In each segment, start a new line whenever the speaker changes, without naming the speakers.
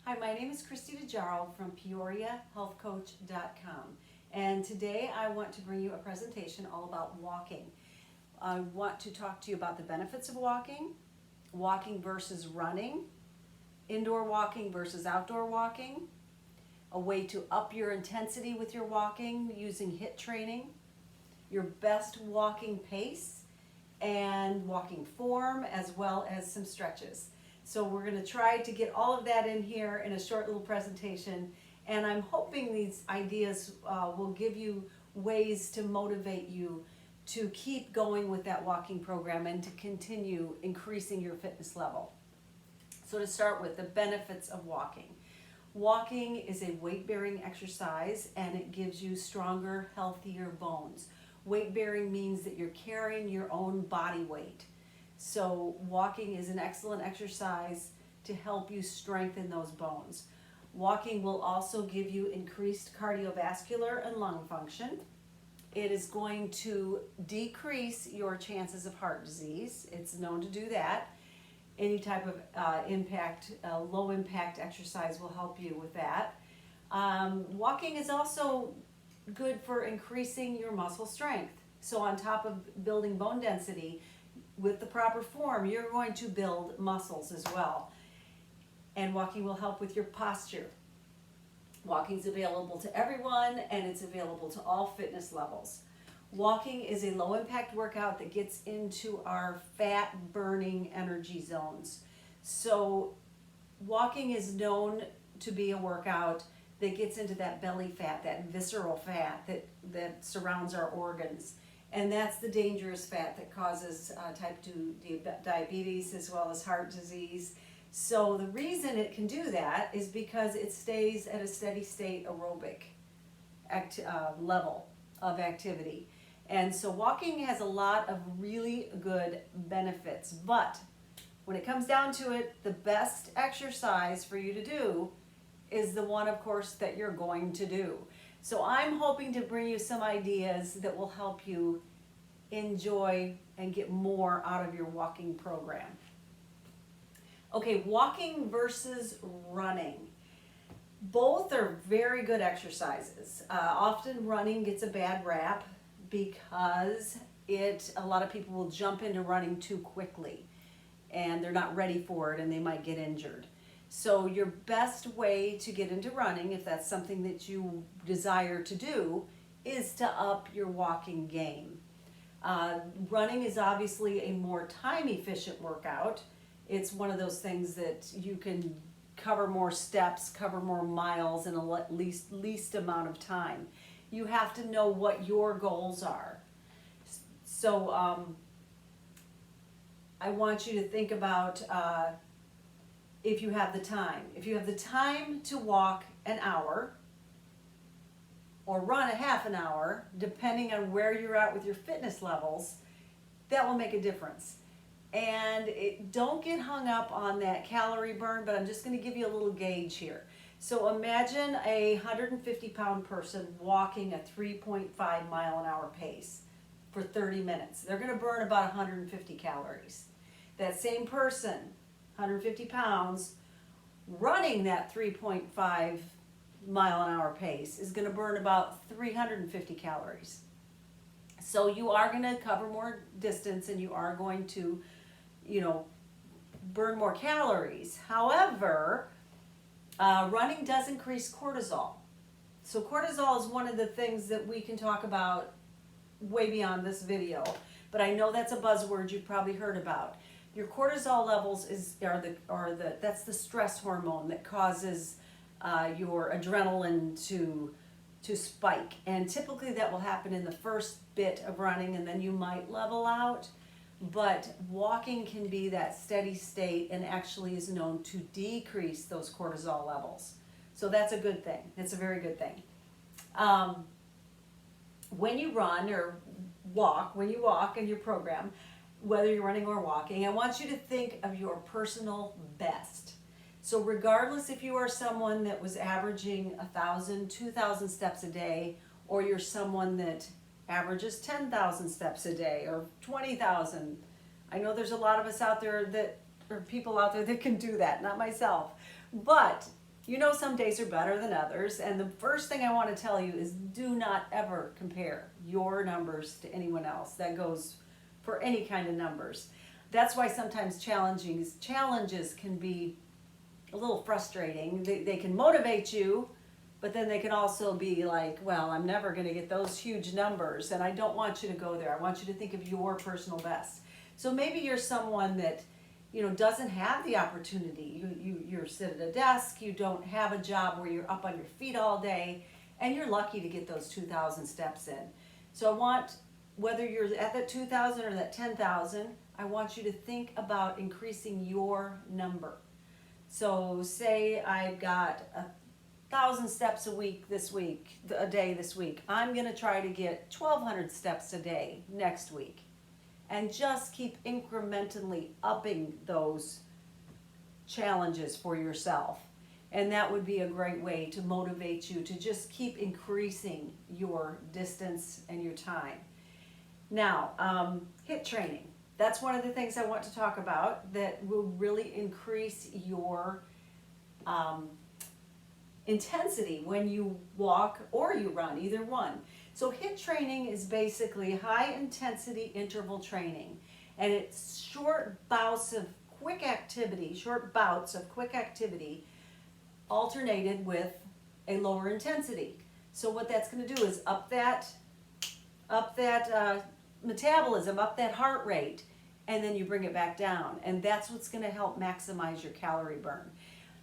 Hi, my name is Christy DeJarl from PeoriaHealthCoach.com, and today I want to bring you a presentation all about walking. I want to talk to you about the benefits of walking, walking versus running, indoor walking versus outdoor walking, a way to up your intensity with your walking using HIIT training, your best walking pace, and walking form, as well as some stretches. So we're going to try to get all of that in here in a short little presentation, and I'm hoping these ideas will give you ways to motivate you to keep going with that walking program and to continue increasing your fitness level. So to start with, the benefits of walking. Walking is a weight-bearing exercise, and it gives you stronger, healthier bones. Weight-bearing means that you're carrying your own body weight. So walking is an excellent exercise to help you strengthen those bones. Walking will also give you increased cardiovascular and lung function. It is going to decrease your chances of heart disease. It's known to do that. Any type of low impact exercise will help you with that. Walking is also good for increasing your muscle strength. So on top of building bone density, with the proper form, you're going to build muscles as well. And walking will help with your posture. Walking is available to everyone, and it's available to all fitness levels. Walking is a low impact workout that gets into our fat burning energy zones. So walking is known to be a workout that gets into that belly fat, that visceral fat that surrounds our organs. And that's the dangerous fat that causes type 2 diabetes as well as heart disease. So the reason it can do that is because it stays at a steady state aerobic level of activity. And so walking has a lot of really good benefits, but when it comes down to it, the best exercise for you to do is the one, of course, that you're going to do. So I'm hoping to bring you some ideas that will help you enjoy and get more out of your walking program. Okay, walking versus running. Both are very good exercises. Often running gets a bad rap because a lot of people will jump into running too quickly and they're not ready for it and they might get injured. So your best way to get into running, if that's something that you desire to do, is to up your walking game. Running is obviously a more time-efficient workout. It's one of those things that you can cover more steps, cover more miles in a least amount of time. You have to know what your goals are. So I want you to think about if you have the time. If you have the time to walk an hour or run a half an hour, depending on where you're at with your fitness levels, that will make a difference. And don't get hung up on that calorie burn, but I'm just going to give you a little gauge here. So imagine a 150-pound person walking a 3.5 mile an hour pace for 30 minutes. They're going to burn about 150 calories. That same person, 150 pounds, running that 3.5 mile an hour pace is going to burn about 350 calories. So you are going to cover more distance and you are going to, burn more calories. However, running does increase cortisol. So cortisol is one of the things that we can talk about way beyond this video, but I know that's a buzzword you've probably heard about. Your cortisol levels that's the stress hormone that causes your adrenaline to spike, and typically that will happen in the first bit of running and then you might level out, but walking can be that steady state and actually is known to decrease those cortisol levels. So that's a good thing. It's a very good thing. When you run or walk, when you walk in your program, whether you're running or walking, I want you to think of your personal best. So regardless if you are someone that was averaging 1,000, 2,000 steps a day, or you're someone that averages 10,000 steps a day or 20,000. I know there's a lot of us out there or people out there that can do that, not myself. But You know some days are better than others, and the first thing I want to tell you is do not ever compare your numbers to anyone else. That goes for any kind of numbers. That's why sometimes challenges can be a little frustrating. They can motivate you, but then they can also be like, well, I'm never going to get those huge numbers, and I don't want you to go there. I want you to think of your personal best. So maybe you're someone that, you know, doesn't have the opportunity. You're sitting at a desk, you don't have a job where you're up on your feet all day, and you're lucky to get those 2,000 steps in. So I want, whether you're at that 2,000 or that 10,000, I want you to think about increasing your number. So say I've got 1,000 steps a day this week. I'm going to try to get 1,200 steps a day next week. And just keep incrementally upping those challenges for yourself. And that would be a great way to motivate you to just keep increasing your distance and your time. Now, HIIT training. That's one of the things I want to talk about that will really increase your intensity when you walk or you run, either one. So HIIT training is basically high intensity interval training, and it's short bouts of quick activity alternated with a lower intensity. So what that's going to do is up that metabolism, up that heart rate, and then you bring it back down, and that's what's going to help maximize your calorie burn.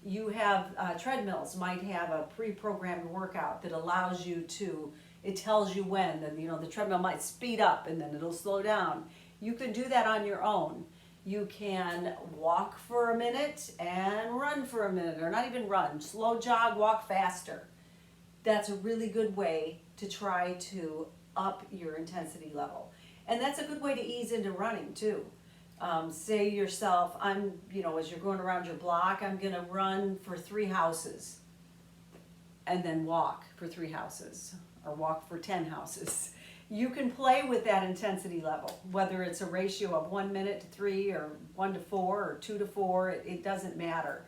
You have treadmills might have a pre-programmed workout that allows you to, it tells you when, and you know, the treadmill might speed up and then it'll slow down. You can do that on your own. You can walk for a minute and run for a minute, or not even run, slow jog, walk faster. That's a really good way to try to up your intensity level. And that's a good way to ease into running too. Say yourself, as you're going around your block, I'm going to run for 3 houses and then walk for 3 houses or walk for 10 houses. You can play with that intensity level, whether it's a ratio of 1 minute to 3 or 1 to 4 or 2 to 4, it doesn't matter.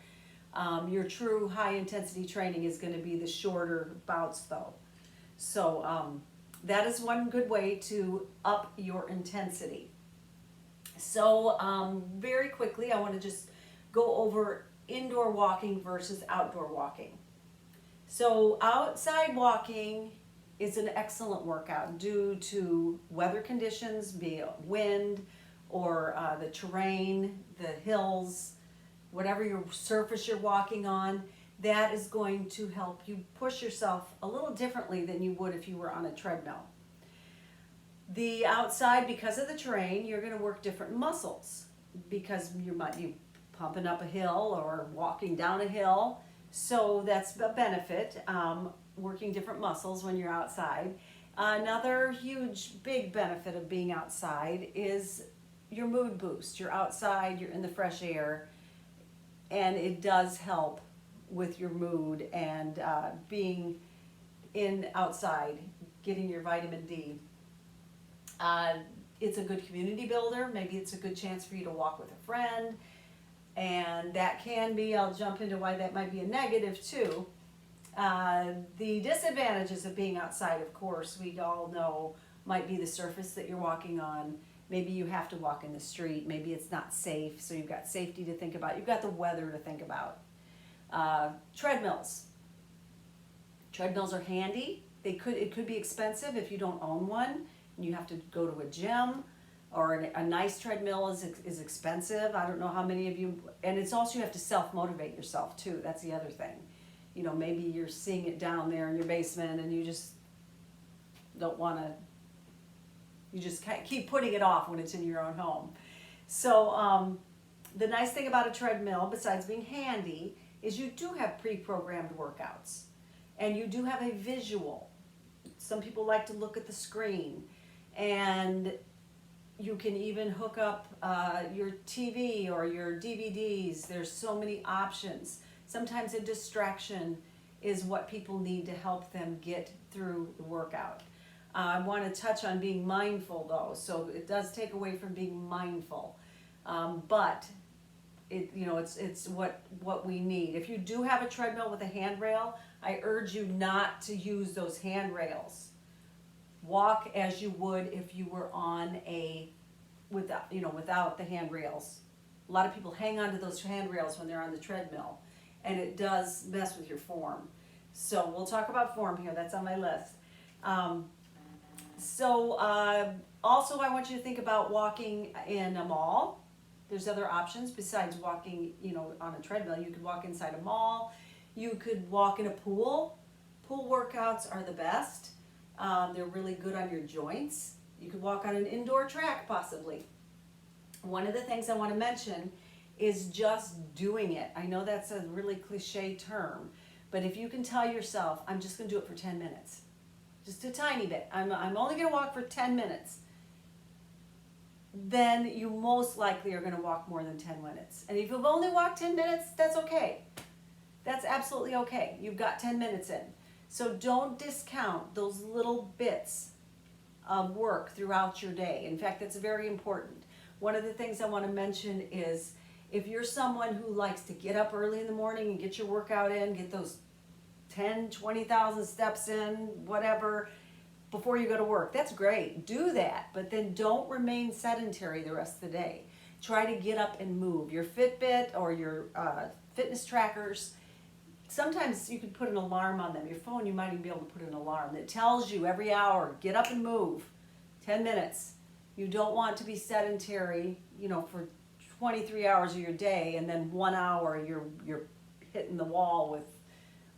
Your true high intensity training is going to be the shorter bouts though. So that is one good way to up your intensity. So very quickly, I want to just go over indoor walking versus outdoor walking. So outside walking is an excellent workout due to weather conditions, be it wind or the terrain, the hills, whatever your surface you're walking on. That is going to help you push yourself a little differently than you would if you were on a treadmill. The outside, because of the terrain, you're going to work different muscles because you might be pumping up a hill or walking down a hill. So that's a benefit, working different muscles when you're outside. Another huge, big benefit of being outside is your mood boost. You're outside, you're in the fresh air, and it does help with your mood and being outside, getting your vitamin D. It's a good community builder. Maybe it's a good chance for you to walk with a friend. And that can be, I'll jump into why that might be a negative too. The disadvantages of being outside, of course, we all know, might be the surface that you're walking on. Maybe you have to walk in the street. Maybe it's not safe, so you've got safety to think about. You've got the weather to think about. Treadmills. Treadmills are handy. It could be expensive if you don't own one and you have to go to a gym, or a nice treadmill is expensive. I don't know how many of you, and it's also you have to self-motivate yourself too. That's the other thing. You know, maybe you're seeing it down there in your basement and you just don't want to, you just keep putting it off when it's in your own home. So the nice thing about a treadmill, besides being handy, is you do have pre-programmed workouts and you do have a visual. Some people like to look at the screen, and you can even hook up your TV or your DVDs. There's so many options. Sometimes a distraction is what people need to help them get through the workout. I want to touch on being mindful though, so it does take away from being mindful. But it's what we need. If you do have a treadmill with a handrail, I urge you not to use those handrails. Walk as you would if you were on without the handrails. A lot of people hang on to those handrails when they're on the treadmill, and it does mess with your form. So we'll talk about form here. That's on my list. Also, I want you to think about walking in a mall. There's other options besides walking, on a treadmill. You could walk inside a mall. You could walk in a pool. Pool workouts are the best. They're really good on your joints. You could walk on an indoor track possibly. One of the things I want to mention is just doing it. I know that's a really cliche term, but if you can tell yourself, I'm just going to do it for 10 minutes, just a tiny bit. I'm only going to walk for 10 minutes. Then you most likely are going to walk more than 10 minutes. And if you've only walked 10 minutes, that's okay. That's absolutely okay. You've got 10 minutes in. So don't discount those little bits of work throughout your day. In fact, that's very important. One of the things I want to mention is if you're someone who likes to get up early in the morning and get your workout in, get those 10, 20,000 steps in, whatever, before you go to work, that's great. Do that, but then don't remain sedentary the rest of the day. Try to get up and move. Your Fitbit or your fitness trackers, sometimes you can put an alarm on them. Your phone, you might even be able to put an alarm that tells you every hour, get up and move, 10 minutes. You don't want to be sedentary, for 23 hours of your day, and then 1 hour you're hitting the wall with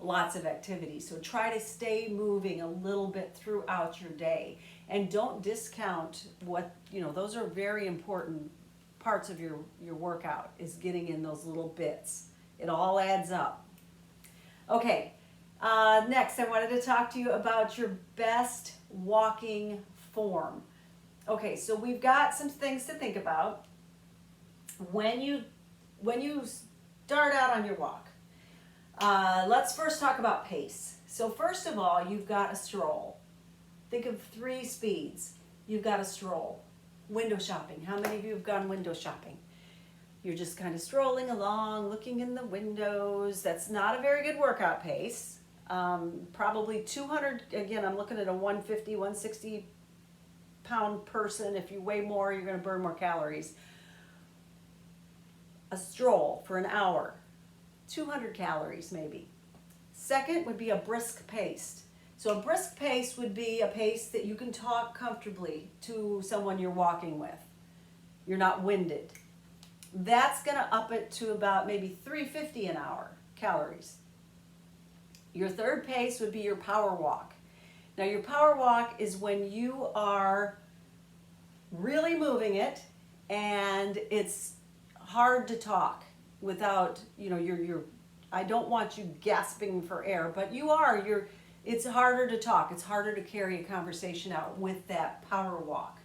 lots of activity. So try to stay moving a little bit throughout your day, and don't discount those are very important parts of your workout, is getting in those little bits. It all adds up. Okay, next I wanted to talk to you about your best walking form. Okay, so we've got some things to think about when you start out on your walk. Let's first talk about pace. So first of all, you've got a stroll. Think of 3 speeds. You've got a stroll. Window shopping. How many of you have gone window shopping? You're just kind of strolling along, looking in the windows. That's not a very good workout pace. Probably 200, again, I'm looking at a 150, 160 pound person. If you weigh more, you're going to burn more calories. A stroll for an hour, 200 calories maybe. Second would be a brisk pace. So a brisk pace would be a pace that you can talk comfortably to someone you're walking with. You're not winded. That's going to up it to about maybe 350 an hour calories. Your third pace would be your power walk. Now your power walk is when you are really moving it and it's hard to talk without, I don't want you gasping for air, but it's harder to talk. It's harder to carry a conversation out with that power walk.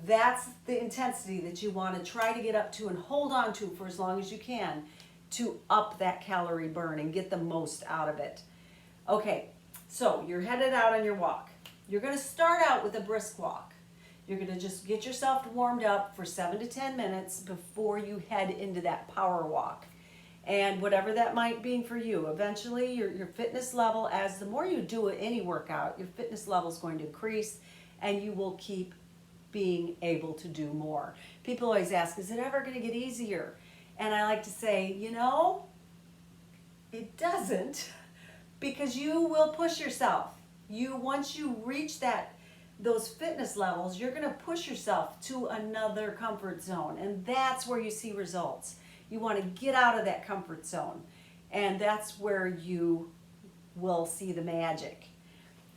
That's the intensity that you want to try to get up to and hold on to for as long as you can to up that calorie burn and get the most out of it. Okay, so you're headed out on your walk. You're going to start out with a brisk walk. You're going to just get yourself warmed up for 7 to 10 minutes before you head into that power walk. And whatever that might be for you, eventually your fitness level, as the more you do any workout, your fitness level is going to increase and you will keep being able to do more. People always ask, is it ever going to get easier? And I like to say, it doesn't, because you will push yourself. Once you reach those fitness levels, you're going to push yourself to another comfort zone, and that's where you see results. You want to get out of that comfort zone, and that's where you will see the magic.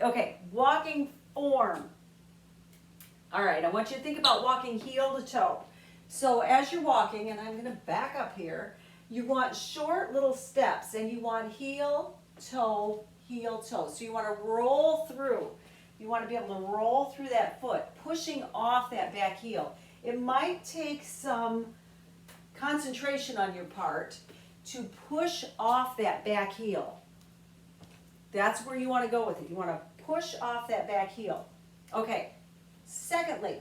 Okay, walking form. All right, I want you to think about walking heel to toe. So as you're walking, and I'm going to back up here, you want short little steps, and you want heel, toe, heel, toe. So you want to roll through. You want to be able to roll through that foot, pushing off that back heel. It might take some concentration on your part to push off that back heel. That's where you want to go with it. You want to push off that back heel. Okay. Secondly,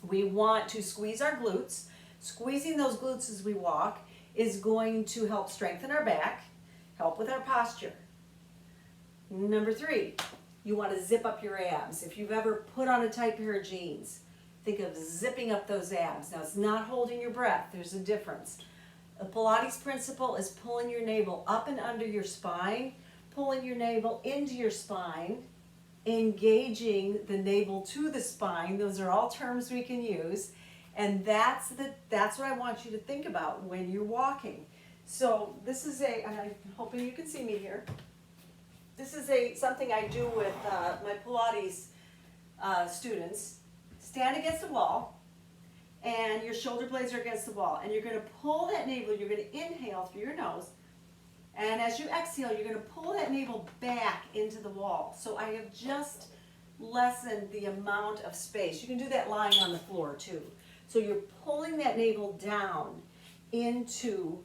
we want to squeeze our glutes. Squeezing those glutes as we walk is going to help strengthen our back, help with our posture. Number 3, you want to zip up your abs. If you've ever put on a tight pair of jeans, think of zipping up those abs. Now, it's not holding your breath. There's a difference. The Pilates principle is pulling your navel up and under your spine, pulling your navel into your spine, engaging the navel to the spine. Those are all terms we can use. And that's what I want you to think about when you're walking. So this is and I'm hoping you can see me here. This is something I do with my Pilates students. Stand against the wall, and your shoulder blades are against the wall. And you're going to pull that navel, you're going to inhale through your nose. And as you exhale, you're going to pull that navel back into the wall. So I have just lessened the amount of space. You can do that lying on the floor too. So you're pulling that navel down into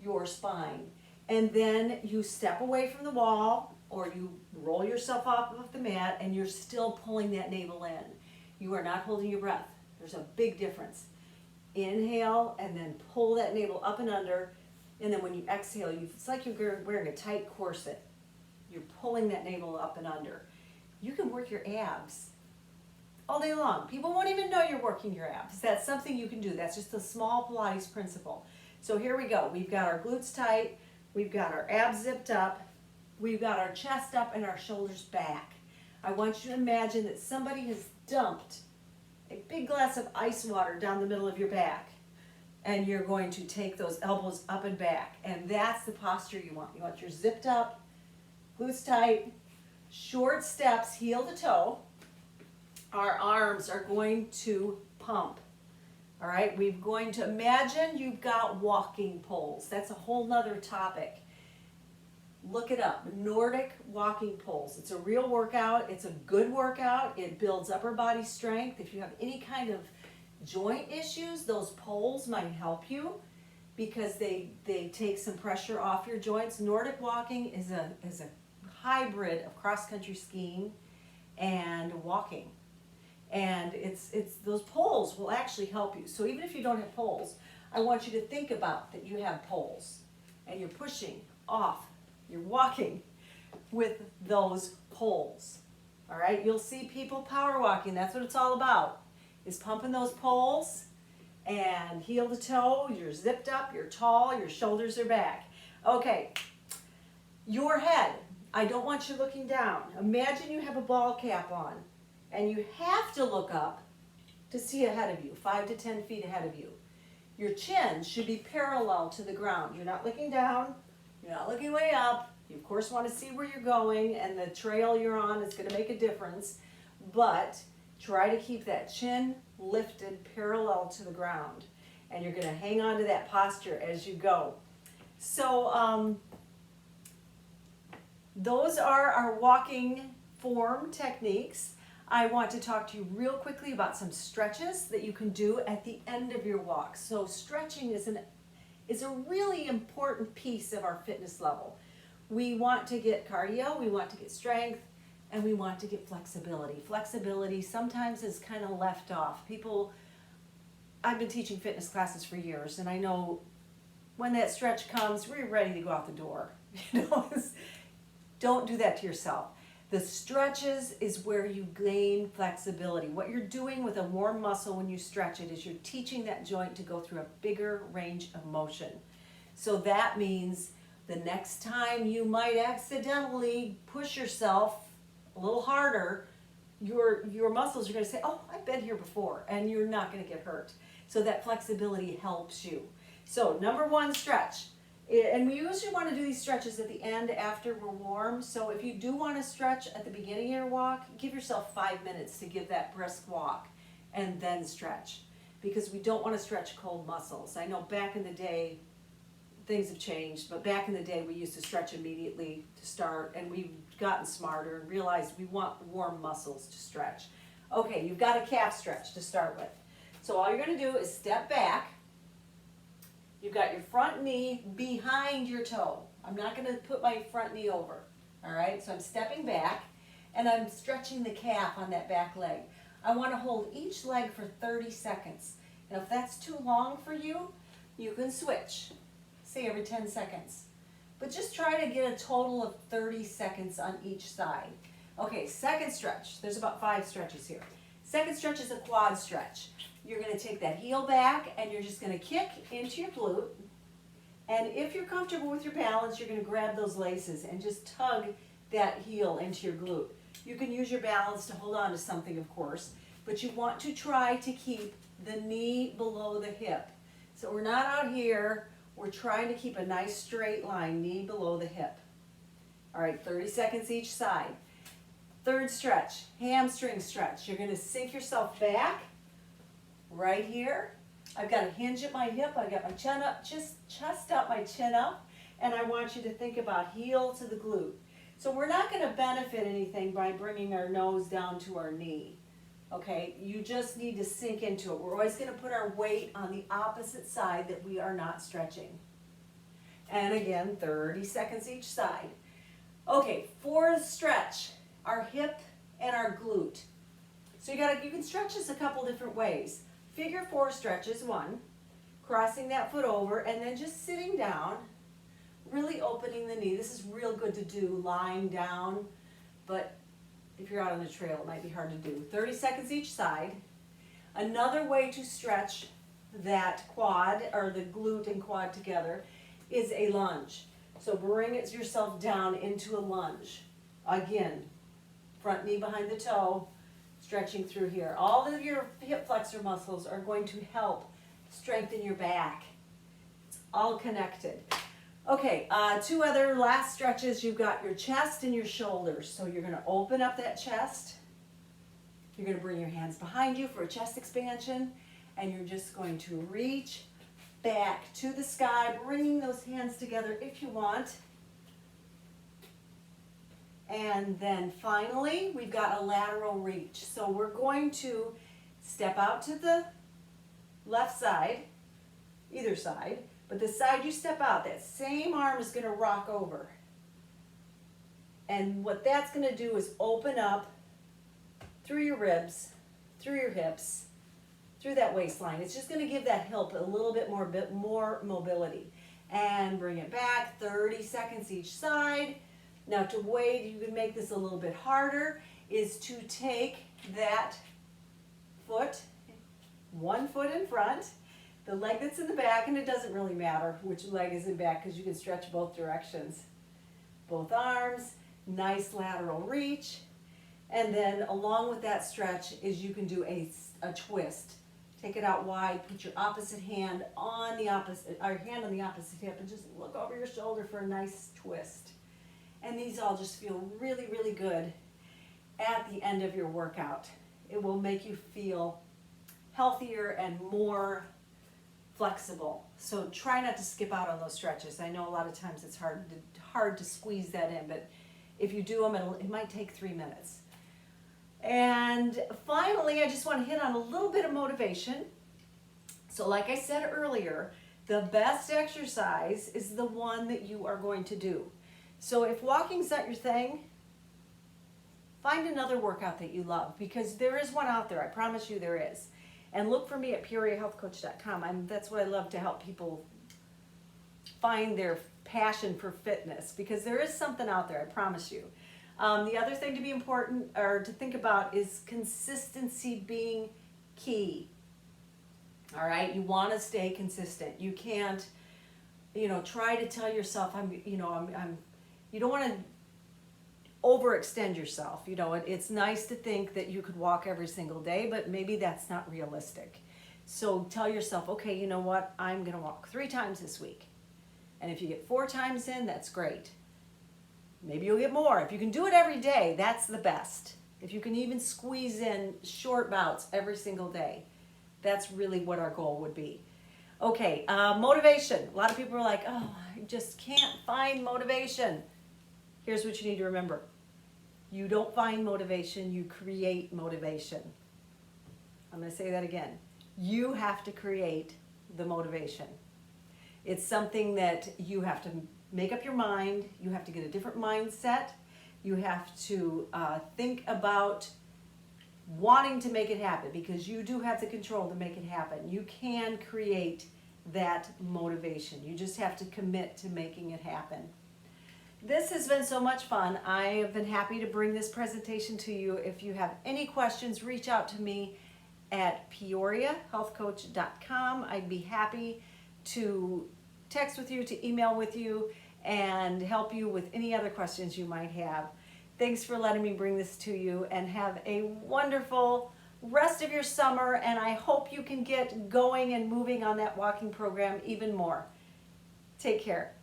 your spine. And then you step away from the wall, or you roll yourself off of the mat, and you're still pulling that navel in. You are not holding your breath. There's a big difference. Inhale, and then pull that navel up and under. And then when you exhale, it's like you're wearing a tight corset. You're pulling that navel up and under. You can work your abs all day long. People won't even know you're working your abs. That's something you can do. That's just a small Pilates principle. So here we go. We've got our glutes tight. We've got our abs zipped up. We've got our chest up and our shoulders back. I want you to imagine that somebody has dumped a big glass of ice water down the middle of your back. And you're going to take those elbows up and back. And that's the posture you want. You want your zipped up, glutes tight, short steps, heel to toe. Our arms are going to pump. All right, we're going to imagine you've got walking poles. That's a whole nother topic. Look it up, Nordic walking poles. It's a real workout. It's a good workout. It builds upper body strength. If you have any kind of joint issues, those poles might help you because they take some pressure off your joints. Nordic walking is a hybrid of cross-country skiing and walking. And it's those poles will actually help you. So even if you don't have poles, I want you to think about that you have poles and you're pushing off. You're walking with those poles. All right, you'll see people power walking. That's what it's all about, is pumping those poles and heel to toe. You're zipped up, you're tall, your shoulders are back. Okay, your head. I don't want you looking down. Imagine you have a ball cap on and you have to look up to see ahead of you, 5 to 10 feet ahead of you. Your chin should be parallel to the ground. You're not looking down. You're not looking way up. You, of course, want to see where you're going, and the trail you're on is going to make a difference. But try to keep that chin lifted parallel to the ground. And you're going to hang on to that posture as you go. So those are our walking form techniques. I want to talk to you real quickly about some stretches that you can do at the end of your walk. So stretching is a really important piece of our fitness level. We want to get cardio, we want to get strength, and we want to get flexibility. Flexibility sometimes is kind of left off. I've been teaching fitness classes for years, and I know when that stretch comes, we're ready to go out the door. Don't do that to yourself. The stretches is where you gain flexibility. What you're doing with a warm muscle when you stretch it is you're teaching that joint to go through a bigger range of motion. So that means the next time you might accidentally push yourself a little harder, your muscles are going to say, oh, I've been here before, and you're not going to get hurt. So that flexibility helps you. So number 1, stretch. And we usually want to do these stretches at the end after we're warm. So if you do want to stretch at the beginning of your walk, give yourself 5 minutes to give that brisk walk and then stretch. Because we don't want to stretch cold muscles. I know back in the day, things have changed, but back in the day we used to stretch immediately to start, and we've gotten smarter and realized we want warm muscles to stretch. Okay, you've got a calf stretch to start with. So all you're going to do is step back. You've got your front knee behind your toe. I'm not going to put my front knee over. All right, so I'm stepping back and I'm stretching the calf on that back leg. I want to hold each leg for 30 seconds. And if that's too long for you, you can switch, say every 10 seconds. But just try to get a total of 30 seconds on each side. Okay, second stretch. There's about 5 stretches here. Second stretch is a quad stretch. You're going to take that heel back and you're just going to kick into your glute. And if you're comfortable with your balance, you're going to grab those laces and just tug that heel into your glute. You can use your balance to hold on to something, of course, but you want to try to keep the knee below the hip. So we're not out here, we're trying to keep a nice straight line, knee below the hip. All right, 30 seconds each side. Third stretch, hamstring stretch. You're going to sink yourself back right here. I've got a hinge at my hip, I've got my chin up, chest up, my chin up, and I want you to think about heel to the glute. So we're not going to benefit anything by bringing our nose down to our knee. Okay, you just need to sink into it. We're always going to put our weight on the opposite side that we are not stretching. And again, 30 seconds each side. Okay, fourth stretch, our hip and our glute. So you can stretch this a couple different ways. Figure 4 stretches, 1, crossing that foot over, and then just sitting down, really opening the knee. This is real good to do lying down, but if you're out on the trail, it might be hard to do. 30 seconds each side. Another way to stretch that quad, or the glute and quad together, is a lunge. So bring yourself down into a lunge. Again, front knee behind the toe, stretching through here. All of your hip flexor muscles are going to help strengthen your back. It's all connected. Okay, 2 other last stretches. You've got your chest and your shoulders. So you're going to open up that chest. You're going to bring your hands behind you for a chest expansion. And you're just going to reach back to the sky, bringing those hands together if you want. And then finally, we've got a lateral reach. So we're going to step out to the left side, either side. But the side you step out, that same arm is going to rock over. And what that's going to do is open up through your ribs, through your hips, through that waistline. It's just going to give that hip a little bit more mobility. And bring it back, 30 seconds each side. Now to wait, you can make this a little bit harder, is to take that foot, 1 foot in front, the leg that's in the back, and it doesn't really matter which leg is in back because you can stretch both directions. Both arms, nice lateral reach. And then along with that stretch is you can do a twist. Take it out wide, put your opposite hand on the opposite, or hand on the opposite hip, and just look over your shoulder for a nice twist. And these all just feel really, really good at the end of your workout. It will make you feel healthier and more flexible. So try not to skip out on those stretches. I know a lot of times it's hard to squeeze that in, but if you do them, it might take 3 minutes. And finally, I just want to hit on a little bit of motivation. So like I said earlier, the best exercise is the one that you are going to do. So if walking's not your thing, find another workout that you love, because there is one out there. I promise you there is. And look for me at peoriahealthcoach.com. That's what I love, to help people find their passion for fitness, because there is something out there, I promise you. The other thing to be important, or to think about, is consistency being key. All right, you want to stay consistent. You can't, try to tell yourself, you don't want to overextend yourself. It's nice to think that you could walk every single day, but maybe that's not realistic. So tell yourself, okay, you know what? I'm going to walk 3 times this week. And if you get 4 times in, that's great. Maybe you'll get more. If you can do it every day, that's the best. If you can even squeeze in short bouts every single day, that's really what our goal would be. Okay, motivation. A lot of people are like, oh, I just can't find motivation. Here's what you need to remember. You don't find motivation, you create motivation. I'm going to say that again. You have to create the motivation. It's something that you have to make up your mind. You have to get a different mindset. You have to think about wanting to make it happen, because you do have the control to make it happen. You can create that motivation. You just have to commit to making it happen. This has been so much fun. I have been happy to bring this presentation to you. If you have any questions, reach out to me at peoriahealthcoach.com. I'd be happy to text with you, to email with you, and help you with any other questions you might have. Thanks for letting me bring this to you, and have a wonderful rest of your summer, and I hope you can get going and moving on that walking program even more. Take care.